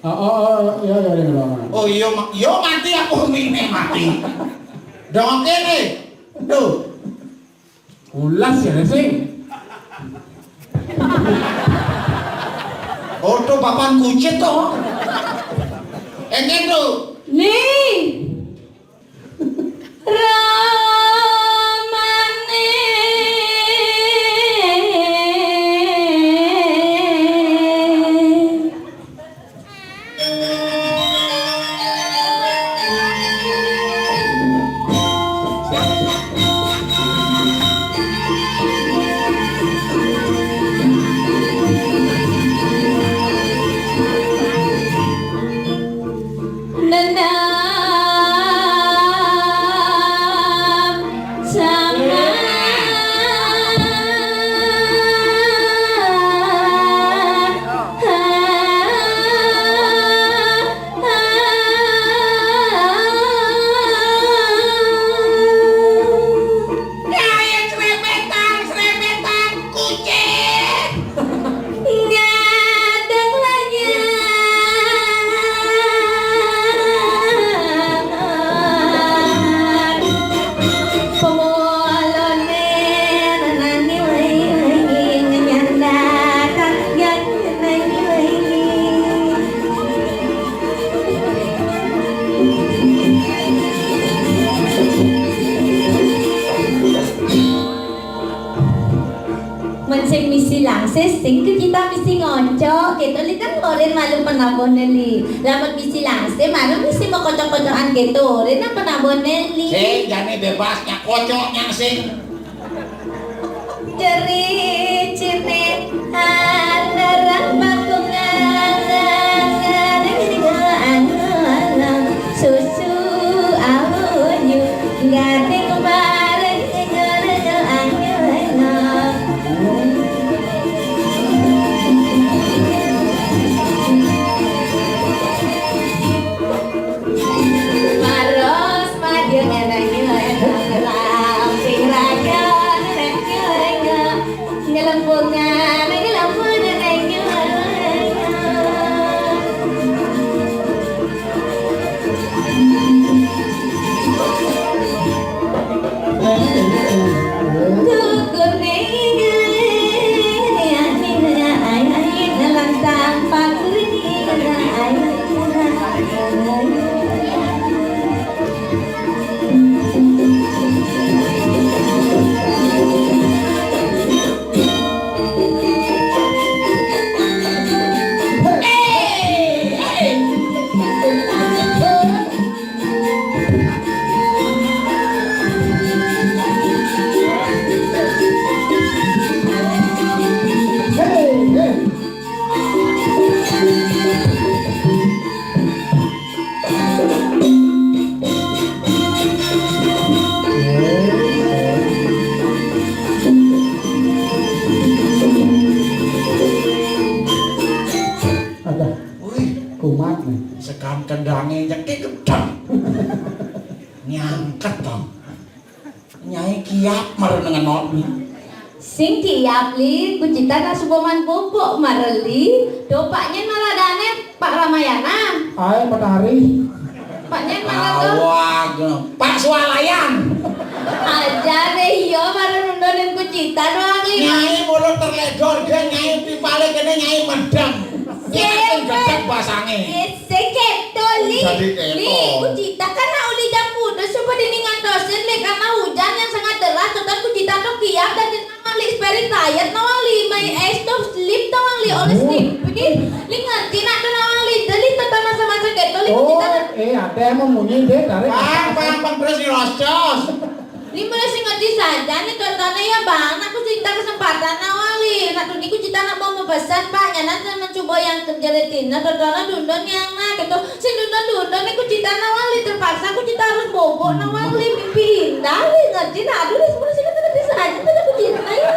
Iya iya. Oh iya mati aku mine mati. Dong kene. Duh. Ulas ya sing. Oh tuh papan kucit toh. Engen tuh. Nih. Ramane mencek misi langses sing kita misi ngocok gitu li kan ngorin malu penabon li lamun misi langse malu misi mau kocok-kocokan gitu rena penabon li Jane bebasnya kocoknya sing jeri cine alarang bakungan susu awunyu gade kemarin maros madiun ngelembungan Kumat nih. sekan kendange nyekik kedang. Nyangket dong. Nyai kiap marenengan notni. sing diapli kucita kasuboman bobok mareli dopaknya maladane Pak Ramayana Ayo petari. paknya mana tuh Awag. Pak Swalayan. aja deh yo marun nundonin kucita doang li Nyai mulut terledor dia nyai pipale kene nyai medang. Nyai gedang pasange. seketo li Jadi keto. li kucita karena uli jam kuda coba diningan dosen li karena hujan yang sangat deras dan kucita tuh kiap dan dinama li very tired nawang li my eyes to sleep nawang li oleh sleep begini li ngerti nak tuh nawang li jadi tetap masa-masa keto li Oh, kucita ada yang mau munyi deh tarik. Bang terus dirocos. Ini mulai sing ngerti saja nih contohnya ya bang, aku cerita kesempatan awali, nak tuh cita nak mau memesan pak, nyana saya mencoba yang kejeletin, nah contohnya dundon yang nak gitu, sing dundon aku cerita awali terpaksa aku cerita harus bobo awali mimpi indah, ngerti nah aduh sebenarnya sih ngerti saja tuh aku cerita ya.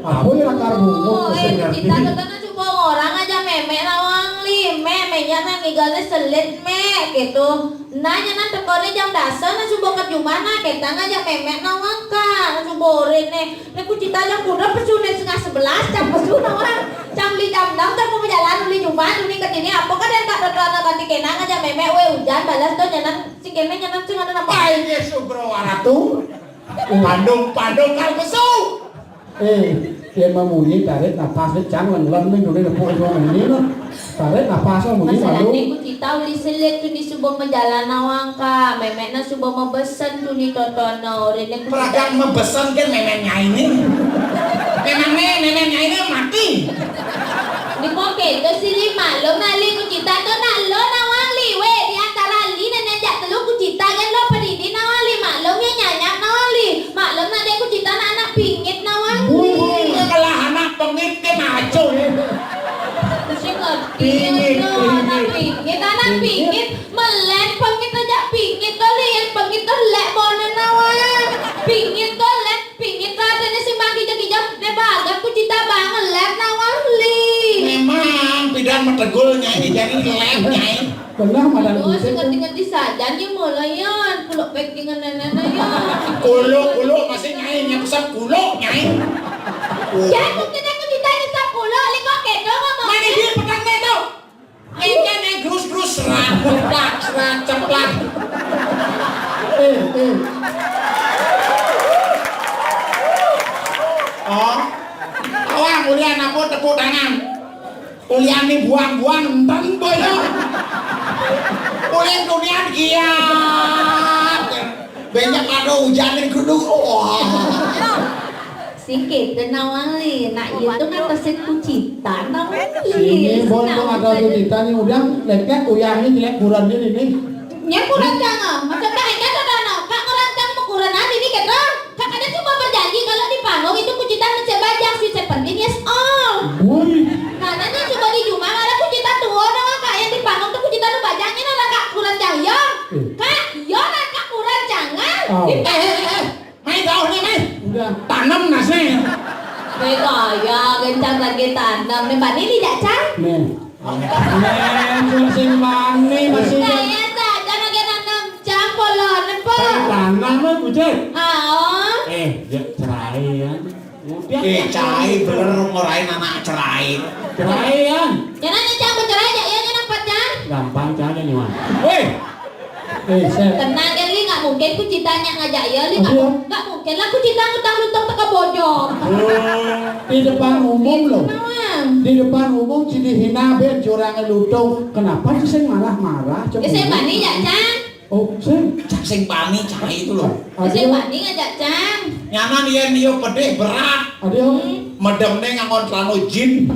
Aku yang akar bungo. Cerita contohnya coba orang aja memek awali, memeknya nang nigalnya selit me gitu. Nanya nang tekone jam dasar nang coba ke jumana kita ngajak memek nawang ka nang coba rene nek ku cita jam kuda pesune setengah 11 jam pesu nawang jam 5 jam 6 jam kenang aja memek we hujan balas tuh nyanan sing kene nyanan sing ada nama. Pai ge sugro waratu. Pandung kal besu. Dia memunyi tarik nafas với trắng lần lần mình rồi đây là vội vội này nó tarik nafas xong một Masalah baru ni ku cita uli selit tu ni subang menjalan awang ka, memek na subang membesan tu ni totono, rene ku Peragang membesan kan memangnya ini. Memangnya ini mati. Di koke tu sili maklum nali ku cita tu nalo nawang li we di antara li dan nejak telu ku cita kan lo pedidi nawang li maklum ya nyanyak nawang li maklum na dek ku cita anak pingit nawang li. Malah anak pengit ke maco. Sing ngerti no anak pingit melek pengit aja pingit to li yang pengit to lek bonen nawang pingit to lek pingit radene sing bagi jam ne bagat ku cita banget lek nawang li. Memang bidan metegulnya ini jadi lemnya. pernah malam Oh, itu ngerti-ngerti saja ni mulai yan. Pulok packingan nenek yan. Kulo masih nyai nyepsap kulo nyai. Jangan kita cerita ni sa pulok liko kedo ngomong. Mana dia petang itu? Ini nih grus serat ceplak. Oh, awang ulian apa tepuk tangan. Ulian nih buang-buang enten boyo. Ulian dunia giat. Banyak ada hujanin kudu. Sikit nawang li, nak itu kan terset ku cita nawang sini li. boleh ada kita nih udah leket uyah ini jelek kurang ini Nya kurang jangan, macam tak ingat ada no. Kak kurang jangan ukuran nanti ni kita. Kak ada cuma berjanji kalau di panggung itu ku cita mesti bajang sih sepenting yes all. Woi Karena coba di rumah ada ku cita tua nama kak yang di panggung tu ku cita tu bajangnya nana kak kurang jangan. Kak, yo nak kak kurang jangan. Mai tahu nih mai. udah Tanam nasi. Gaya kencang lagi tanam nih mbak ini tidak cang. nih sing mani masih Saya saja lagi tanam cang polon apa? tanam mah kucing Ah, cerai ya udah Cai bener ngerain anak cerai. cerai ya jangan cang bercerai aja ya jangan apa cang? gampang caranya nih man Woi, saya Tenang kan li nggak mungkin ku citanya ngajak ya li Iya. nggak mungkin lah ku cita ngutang lutang teka bojong. di depan umum loh Nawang. di depan umum jadi hina ben curang lutung kenapa sih saya marah-marah Ya saya bani ya cang. oh saya cak sing pani cai itu loh. Ya saya bani ngajak cang. Nyaman dia pedih berat. adio Medemne ngangon celana jin.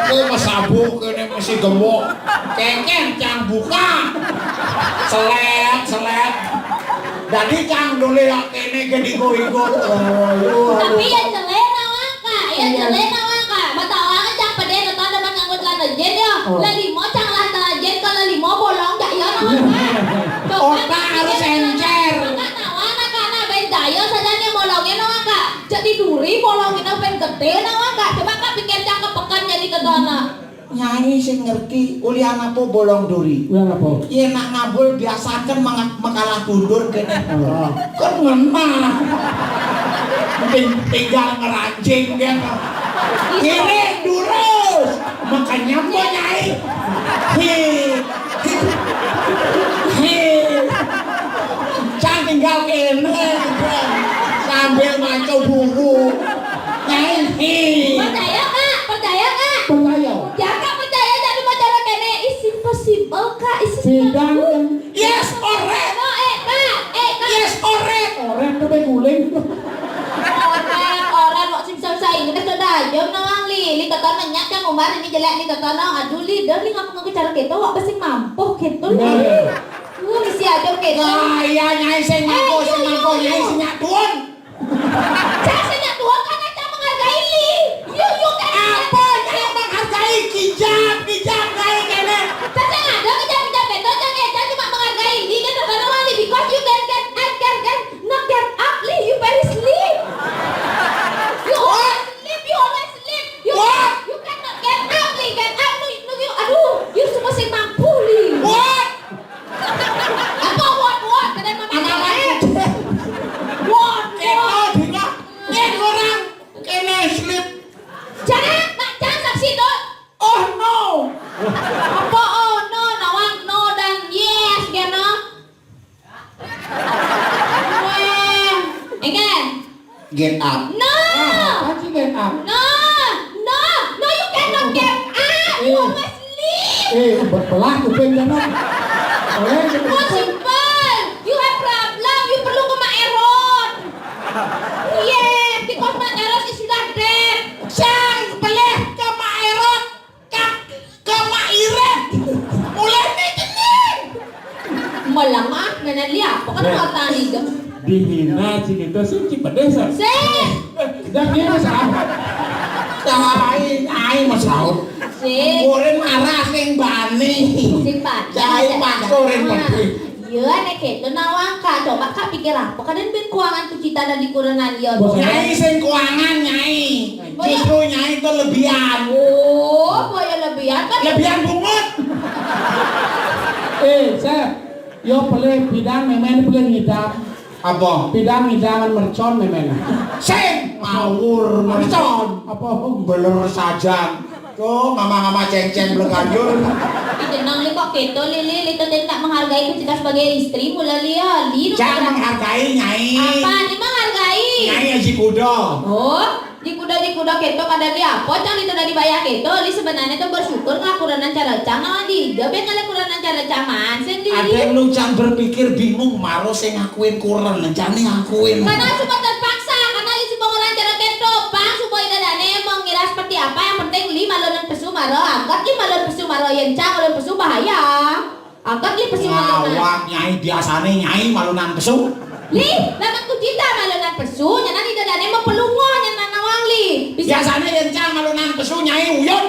Kowe masabuk kene masih gemuk. Kengken cang buka. Selet. Dadi cang dole kene gedigo-igo. Tapi ya jelek nawang kak, ya jelek nawang kak. Mata orang cang pede nonton depan nganggut lana jen ya. Lah limo cang lana jen kalau limo bolong jak ya nawang kak. Otak harus encer. Maka nawang nak kana ben daya saja nih bolongnya nawang kak. Jadi duri bolongin ben gede nawang kak. Coba kak pikir cang kepekan jadi ketana. Nyanyi sing ngerti ulian apa bolong duri. udah apa Iya nak ngabul biasakan mengalah kundur kene. oh. Kan ngena. Tinggal ngerancing dia. Kiri lurus. Makanya mau nyai. Cang tinggal kene. Sambil maco buku. Nyai. Percaya kak, percaya kak. percaya Jangan percaya jadi macara kene isi possible kak, isi sidang kan Yes, oret. No, kak. Yes, oret. orang tuh guling Orang mau simsam saya ini kan sudah jam nawang li kata nenyak kan umar ini jelek li kata nawang aduh li dah li ngaku cara kita wak pasti mampu gitu li. Misi aja gitu. Saya nyai sing ngaku nyai sing nyatun. Saya senyak tua karena saya menghargai li. Yuk kan. Apa yang menghargai kijab gaya kene? Saya ada kejap-kejap beto jangan cuma menghargai li kan kata nawang li because you can not get up li you very sleep. You always sleep. You cannot get up li get up lu aduh you semua sih mampu li. What? Apa what? Kadang mama Anak lain. lain. What? Kita dina. up. No! Apa sih get up? No! No! No, you cannot get up! You must leave! Berbelah kuping jangan. Oleh No simple! You have problem! You perlu ke Mak Erot! Yeah! Because Mak Erot is not dead! Sang peleh ke Mak Erot, ke Mak Iret. Mulai nih jening. Malamah, nanaliya. Pagkat mga tanig. Dihina sih gitu sih Cipedesa. Sih! dan dia sahabat. Ai masaut. Sih! Koren marah sing bani. Simpat. Cai pakso ren pati. Iya, nek itu nawang ka. Coba kak pikir apa? Kadang bin kuangan tuh cita dan dikurangan ya. Nyai sing kuangan nyai. Justru nyai itu lebihan. Oh, boya lebihan kan? Lebihan bungut. Saya yo peleh bidang memen peleh ngidam. Apa? Bidang ngidangan mercon memen. Sing ngawur mercon. Apa? Beler saja. Tuh mama-mama ceng-ceng bleganjur. Itenang li kok keto Lili, itu dia tak menghargai kita sebagai istri mula lia. Li Jangan menghargai nyai. apa? Ni menghargai. Nyai Haji Kudo. Oh, di kuda keto kada dia apa? Cang itu dari bayar keto. Li sebenarnya itu bersyukur ngakuranan cara cang nawan di. Dia ngale kuranan cara caman. Sen Ada Lili. lu jangan berpikir bingung maro sing ngakuin kurang jangan ngakuin. Karena suka terpaksa, karena li si pengurangan cara keto. Bang, supaya dadane mengira seperti apa yang penting li malunan pesu maro. Angkat li malun pesu maro yang cang malun pesu bahaya. Angkat li pesu malunan. Ngawak nyai biasane nyai malunan pesu. Li, laman ku cita malunan pesu, nyana di dadane mau pelungo nyana nawang li. Bisa Biasane yang cang malunan pesu nyai uyun.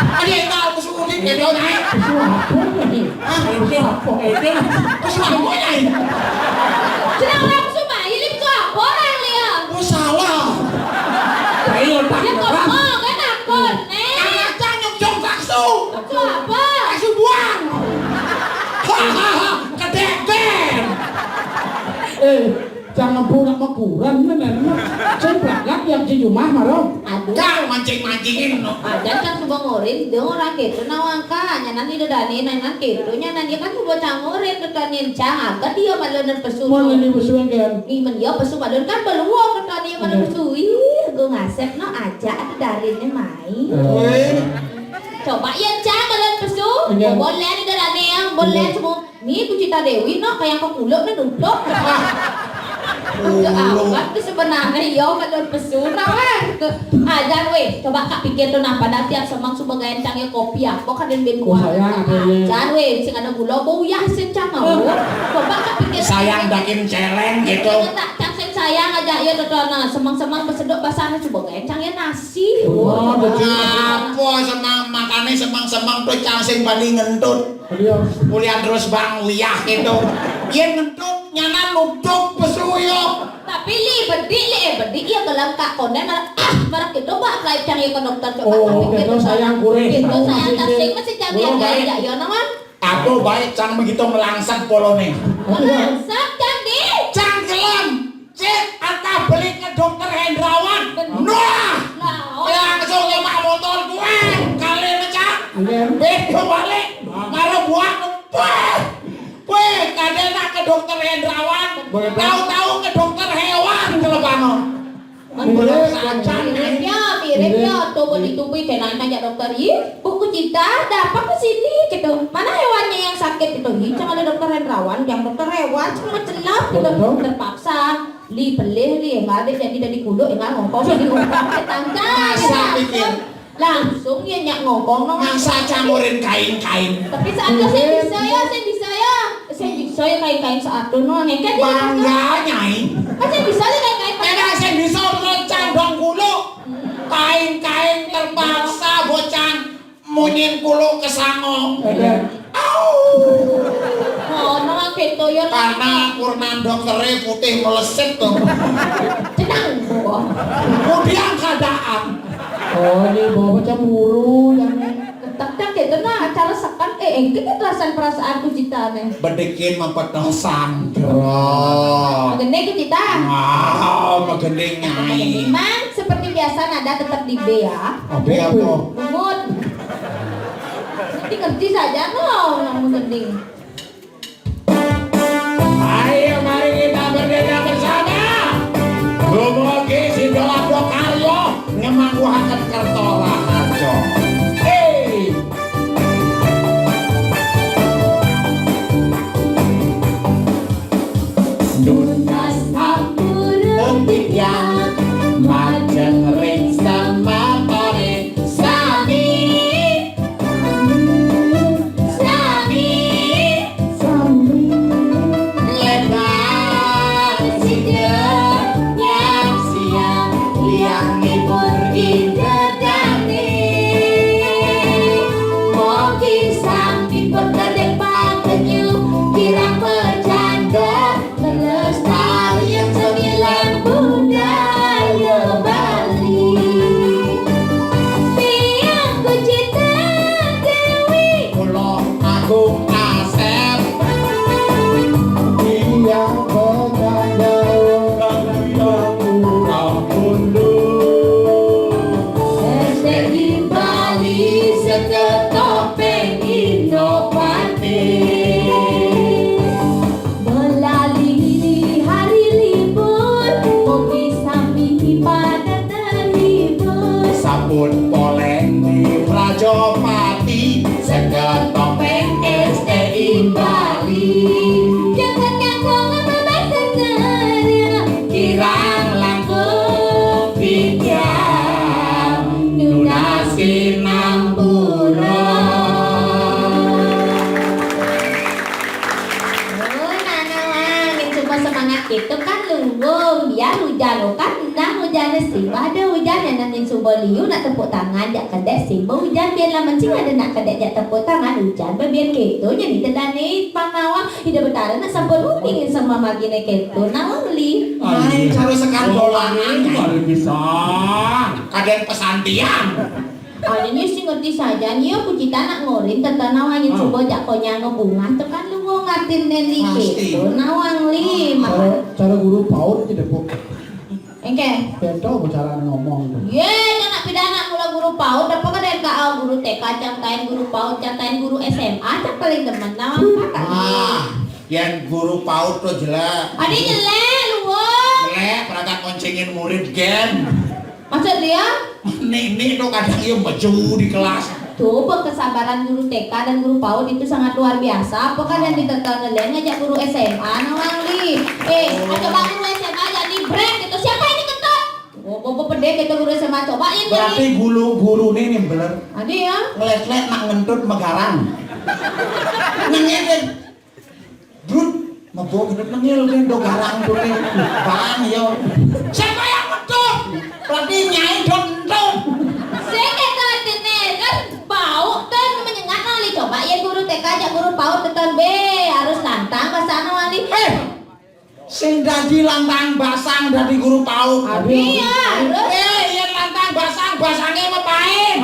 Ada yang tahu pesu ulit gitu nyai. Itu apa nih? Hah? Itu apa? Itu Pesu apa nyai? senang orang pesu bayi, li pesu apa orang li ya? Oh salah. ayo tak Dia kok keras. mau kan akun, Karena cang nyong bakso. Pesu apa? Bakso buang. Hahaha, kedeken. Jangan pulang makuran nenek. Saya berangkat yang di rumah maro. Aduh. Kang mancing-mancingin no. Ada kan sudah ngorin, dia orang gitu nawang ka, nyana di dadane nana gitu, nyana dia kan sudah cangorin kekanin cang, agak dia malunan pesu. Mau ini besuan kan? Iman dia pesu malun kan peluang kekanin malun pesu. Ih, gue ngasep no aja ada darinnya main. Coba ya cang malun pesu. Iya. Boleh di dadane yang boleh semua. Nih ku cita Dewi no kayak kok kuluk nih nutup. Apa tuh sebenarnya yo malun pesu nawan. Ajan weh, coba kak pikir tuh nah pada tiap semang sebagai cangnya kopi apa kan den ben kuah. sayang adanya. Ajan weh, sing ada gula bau ya sing cang mau. Coba kak pikir. Sayang dakin celeng gitu. Jangan tak cang sing sayang aja ya dodona semang-semang besedok basahnya sebagai cangnya nasi. Oh, betul. Apa semang makane semang-semang tuh cang sing paling ngentut. Beliau Kuliah terus bang wiyah gitu. Yen ngentut nyana nutuk pesuyo. Tapi berdi iya kelam kak konen marak itu bak kayak cang ya ke dokter coba Oh, kak pikir itu tuh. sayang kuris. Itu sayang tasing masih cang Belum yang baik. aja ya nawan. Aku baik cang begitu melangsat polone. Masak cang di. Cang kelam. Cek atau beli ke dokter Hendrawan. Nah, Nah, langsung nyemak motor gue. Kali ngecak. Enggak. Beto balik. Ngaruh buang. Weh, kadang nak ke dokter Hendrawan. Boleh, Pak. Tahu-tahu ke dokter hewan kalau pano. miripnya tuh ditubuhi kena nanya dokter buku cita ada apa ke sini gitu mana hewannya yang sakit itu jangan ada dokter Hendrawan yang dokter hewan cuma celap gitu terpaksa li pelih li nggak ada jadi dari kulo nggak ngomong jadi ngomong Masa pikir? langsung ya nyak ngomong no Masa camurin kain-kain. tapi saat itu saya bisa ya kain-kain saat itu no ngeket Bangga nyai. saya bisa ya kain-kain Tidak saya bisa merencang dong kulo. Kain-kain terpaksa bocang munyin kulo kesango. oh no gitu ya Karena kurnan dokternya putih meleset tuh. tenang boh Kemudian keadaan. Oh, ini bawa cemburu yang tak gitu nah cara sekan kita perasaan perasaanku cita nih Bedekin mempetasan. Oh. gede ku cita Wow, magending nyai. Mang seperti biasa nada tetap di B ya Oke apa? Bumut ngerti saja no namun gending Ayo mari kita berdaya bersama. Dumugi Sidoarjo karya ngemangguhaken Kerto Raharjo. Dunas ampun tiang majeng ring sama tore sami lebar siang yang siang liang libur indedani mungkin sambil berkedek pakenyu kirang bercanda melestarikan sembilan budaya Bali. Piang ku cinta Dewi, Kula Agung Asep Yang bercanda STI Bali seketopeng inovatif. Melalui hari libur, kopi sami pada terhibur. Sabun poleng di Rajopati Seget topeng STI Bali Jangan kangkung membahas ceria, kirang langkung pinjam Nunasi Nampuro. Oh, Nana, cuma semangat itu kan lunggung, biar hujan kan, nah hujan sih, ada hujan yang nanti coba liu nak tepuk tangan, jak kedek sih, hujan biar lama sih ada nak kedek jak tepuk tangan hujan, biar gitu, jadi terdani panawa, hidup betara nak sampai pingin sama magine gitu, nawa beli. Main cari sekarang dolangan Baru bisa. Kadang pesantian Adanya sih ngerti saja, nih aku cita nak ngorin, tentang nawangin coba jak konya ngebunga, tekan lu mau ngatin neli Pasti. gitu, nawang li, cara guru PAUD tidak bu engke. Bento bicara ngomong tuh. Ye, anak pidana mula guru PAUD, apa kan DKA guru TK, cantain guru PAUD, cantain guru SMA, cak paling demen nawang kakak. yang guru PAUD tuh jelek Adi jelek lu, wong. jelek perangkat koncengin murid gen Maksud dia? Nih tuh kadang dia maju di kelas Tuh, kesabaran guru TK dan guru PAUD itu sangat luar biasa. Apakah yang ditekan ngeliat ngajak guru SMA, nawang li. Coba guru SMA jadi break gitu. Siapa ini kentut? Oh, pedek gitu guru SMA, coba ini. berarti guru nih nih bener Adi ya? ngelet-let nak ngentut megaran nengin brut mabok ngentut nengil kan do garang tuh nih bang yo siapa yang ngentut berarti nyai dondong Saya kata kan bau kan menyengat kali coba ya guru TK aja guru PAUD tekan B harus lantang bahasa wali. sing dadi lantang basang dadi guru PAUD Iya, harus. yen lantang basang basange mepain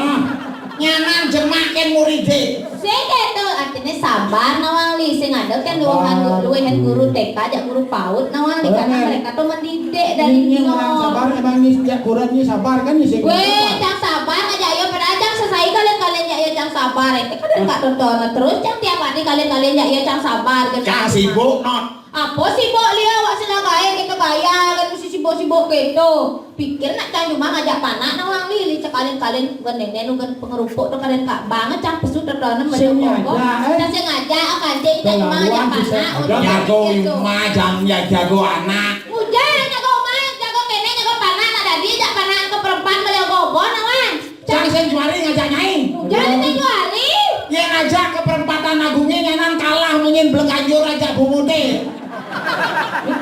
nyanan jemaken muride Saya kata artinya sabar nawali sing ada kan luwehan guru TK aja guru PAUD nawali karena mereka tuh mendidik dari Ini orang sabar emang nih setiap kurangnya sabar kan nih sih. Weh, cang sabar aja yo pada cang selesai kalian ya yo cang sabar itu kan enggak tonton terus cang tiap hari kalian ya yo cang sabar kan. Cang sibuk not Apa sibuk liya wak sila kaya kita kaya kan mesti sibuk-sibuk gitu. Pikir nak cang cuma ngajak panak nawang lili sekalian-kalian geneng-nenu kan pengerupuk tuh kalian kak banget cang pesut terdonem mendong-dong. Cang sengaja akan jadi cang cuma ngajak panak. jago rumah jam ya jago anak Ujar jago omah, jago kene, jago panak nak dadi jak panak ke perempuan beliau gobon nawang. cang sen juari ngajak nyai Ujar itu juari. yang ngajak ke perempatan agungnya nyanan kalah menyin belekajur aja bumute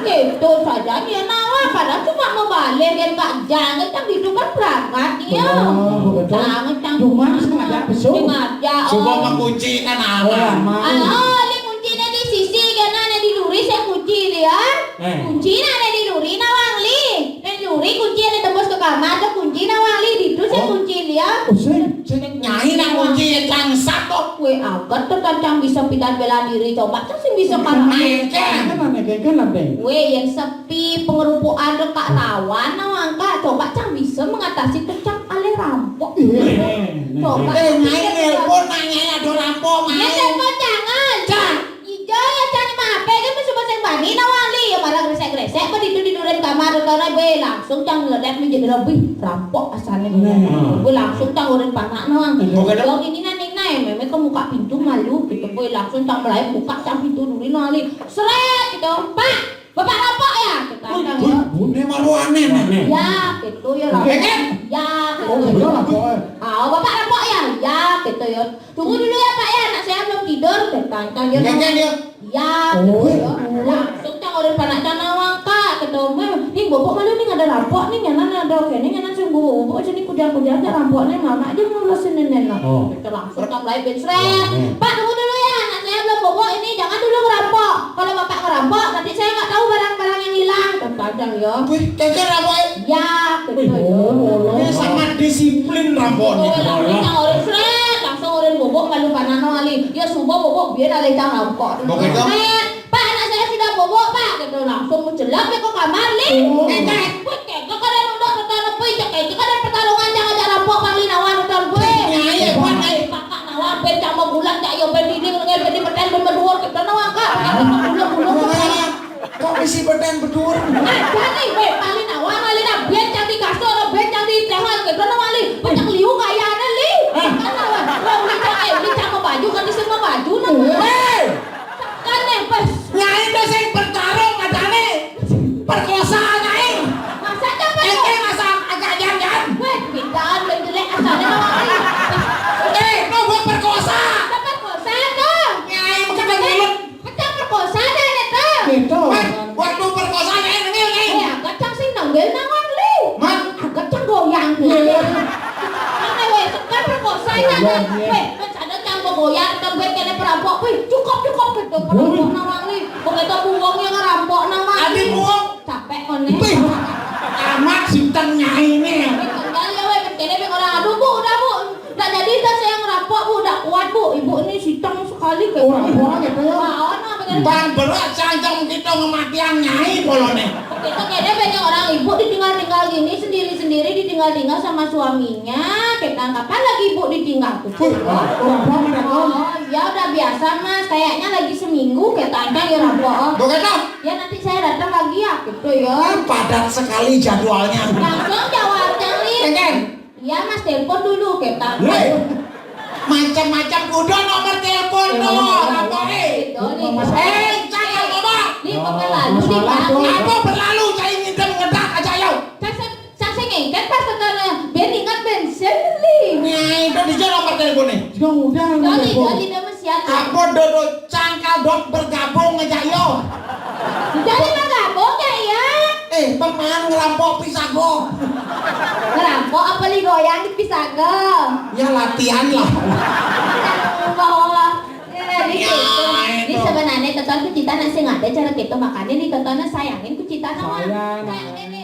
Gitu saja dia nawa padahal cuma mau balik kan kak jangan cang itu kan berangkat dia. Jangan cang Cuma sengaja besok. sengaja. coba mengunci kan anak Li kuncinya di sisi karena ada di duri saya kunci lihat. Kuncinya ada di duri nawang li. Dan duri kunci ada tembus ke kamar ada kunci nawang li di itu saya kunci lihat. nyai nak kunci yang cang satu Kue agak tuh kan cang bisa pindah bela diri coba cang sih bisa karena. main Kan lah deh. Kue yang sepi pengerupuan dekat rawan nawang kak coba cang bisa mengatasi tuh cang ale rampok. Coba. nyai nelpon nanya ada rampok Ya main telepon jangan. Cang. Ijo ya cang di HP kan masih bahasa bani nawali ya malah gresek-gresek apa di duren kamar tonton be langsung cang ledek menjadi lebih rampok asalnya gue langsung cang urin panak noang kalau ini nanti memang ke muka pintu malu gitu gue langsung cang mulai buka cang pintu dulu nali seret gitu pak bapak rampok ya kita cang ya Bune malu aneh ya gitu ya rampok ya gitu ya bapak rampok ya gitu ya tunggu dulu ya pak ya anak saya belum tidur kita cang ya ya gitu ya langsung cang urin panak cang nawang kak gitu nih bobok malu nih ada rampok nih nyanan ada oke nih nyanan sungguh bobok jadi kuda-kuda aja rampoknya mama aja ngurusin nenek kita langsung cang mulai seret pak tunggu dulu ya anak saya belum bobok ini jangan dulu ngerampok kalau bapak ngerampok nanti saya nggak tahu barang-barang yang hilang kadang ya wih keke rampok ya gitu ya ini sangat disiplin rampoknya langsung cang urin seret langsung urin bobok malu panano ali ya subuh bobok biar ada cang rampok pak anak saya sudah bobok pak gitu langsung menjelak ke kamar nih keke kadang udah tertanam gue keke kadang pertarungan jangan ada rampok pangli nawan udah gue kakak nawan ben cama bulan cak yo ben ini ngel ben peten ben berdua kita nawan kak kok isi beten berdua ada nih ben pangli nawan ali na ben cak di kasur ben cak di tehal kita nawan ali ben cak liu kaya ada li nawan li cak baju kan di semua baju nah kan nih pas nyai tuh sing bertarung katane perkosa nyai masa coba masa agak jangan weh bidaan ben jelek asalnya nawan ali no buat perkosa dapat kosa tuh nyai mungkin mulut pecah perkosa deh tuh Gitu. waktu perkosa nyai nengil nyai agak cang sih nanggil nawan li man agak cang goyang mana weh kan perkosa itu weh ada cang goyang kan weh kena perampok weh cukup gitu perampok nawang li begitu buang yang ngerampok nawang adik buang capek koneh amat sinten nyai ini tinggal ya weh kena weh orang aduh bu udah bu nggak jadi dah saya ngerampok bu udah kuat bu ibu ini sitang sekali kayak Orang gitu ya. bang berat sancang kita kematian nyai polone itu kayaknya banyak orang ibu ditinggal-tinggal gini sendiri-sendiri ditinggal-tinggal sama suaminya kita kapan lagi ibu ditinggal ya udah biasa mas kayaknya lagi seminggu kita aja ya rampok begitu ya nanti saya datang lagi ya gitu ya padat sekali jadwalnya langsung jawabnya nih Keken ya mas telepon dulu kita macam-macam kudu nomor telepon tuh rampoknya gitu nih jangan ngomong nih pakai lalu nih aku berlalu cai ngidem ngedak aja yuk saya ngengket pas sekarang biar ingat bensin nih nyai itu di nomor teleponnya jadi dia masih ada aku dodo cangkal dok bergabung aja yuk jadi bergabung ya ya pemain ngerampok pisago ngerampok apa li goyang di pisago ya latihan lah bahwa ini sebenarnya tonton kucita nasi nggak ada cara gitu makanya nih tontonnya sayangin kucita sama kayak ini